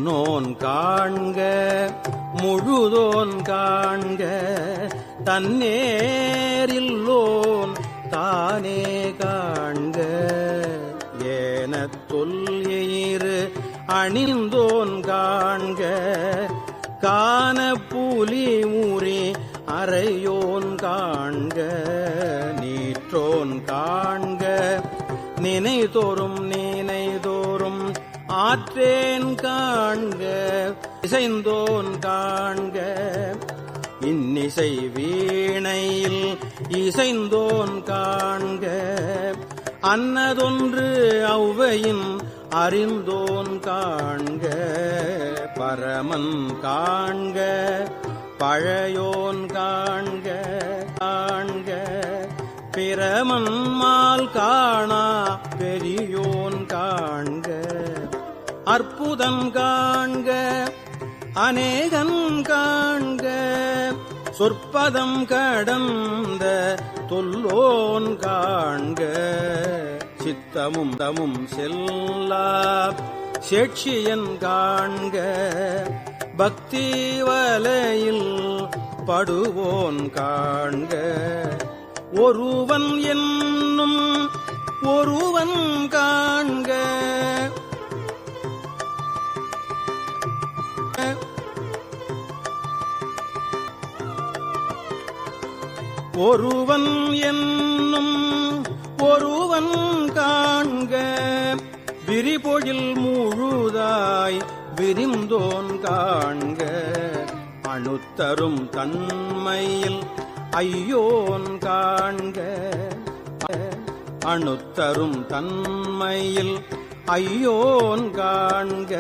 முன்னோன் காண்க முழுதோன் காண்க தன்னேரில்லோன் தானே காண்க ஏனத் தொல்எயிறு அணிந்தோன் காண்க கான புலி ஊறி அறையோன் காண்க நீற்றோன் காண்க நினைதோறும் நினைதோறும் ஆற்றேன் காண்க இசைந்தோன் காண்க இன்னிசை வீணையில் இசைந்தோன் காண்க அன்னதொன்று ஔவையின் அறிந்தோன் காண்க பரமன் காண்க பழையோன் காண்க காண்க பிரமன் மால் காணா பெரியோன் காண்க அற்புதம் காண்க அநேகன் காண்க சொற்பதம் கடந்த தொல்லோன் காண்க சித்தமும் தமும் செல்லா சேட்சியன் காண்க பக்தி வலையில் படுவோன் காண்க ஒருவன் என்னும் ஒருவன் காண்க ஒருவன் என்னும் ஒருவன் காண்க விரிபொழில் முழுதாய் விரிந்தோன் காண்க அணுத்தரும் தன்மையில் ஐயோன் காண்க அணுத்தரும் தன்மையில் ஐயோன் காண்க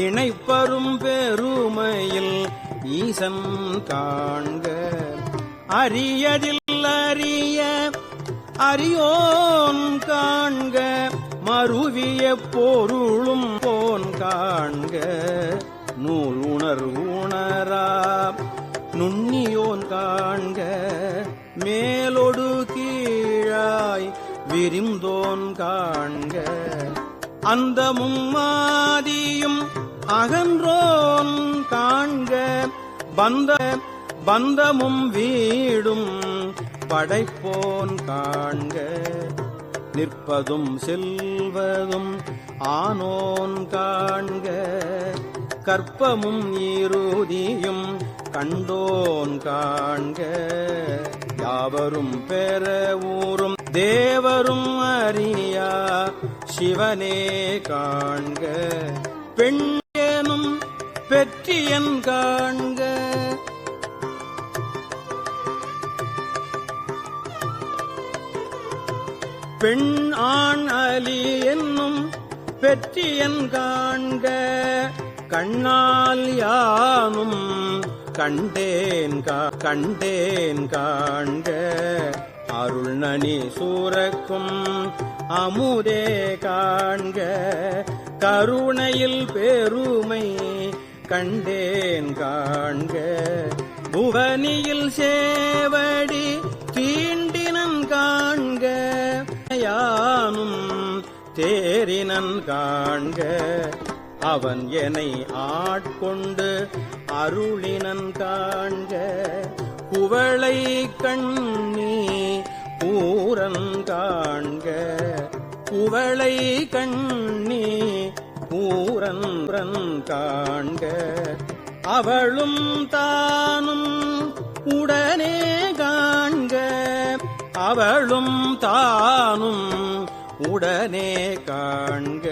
இணைப்பரும் பெருமையில் ஈசன் காண்க அரியதில் அறிய அரியோன் காண்க மருவிய பொருளும் போன் காண்க நூல் உணர்வுணரா நுண்ணியோன் காண்க மேலொடு கீழாய் விரிந்தோன் காண்க அந்தமும் மாதியும் அகன்றோன் காண்க பந்தமும் வீடும் படைப்போன் காண்க நிற்பதும் செல்வதும் ஆனோன் காண்க கற்பமும் இறுதியும் கண்டோன் காண்க யாவரும் பெற ஊரும் தேவரும் அறியா சிவனே காண்க பெண் எனும் பெற்றியன் காண்க பெண் ஆண் அலி என்னும் பெற்றியன் காண்க கண்ணால் யானும் கண்டேன் காண்க அருள் நனி சூரக்கும் அமுதே காண்க கருணையில் பெருமை கண்டேன் காண்க புவனியில் சேவடி தீண்டினன் காண்க யானும் தேரினன் காண்க அவன் என்னை ஆட்கொண்டு அருளினன் காண்க குவளை கண்ணி பூரன் காண்க குவளை கண்ணி பூரன் காண்க அவளும் தானும் உடனே காண்க அவளும் தானும் உடனே காண்க.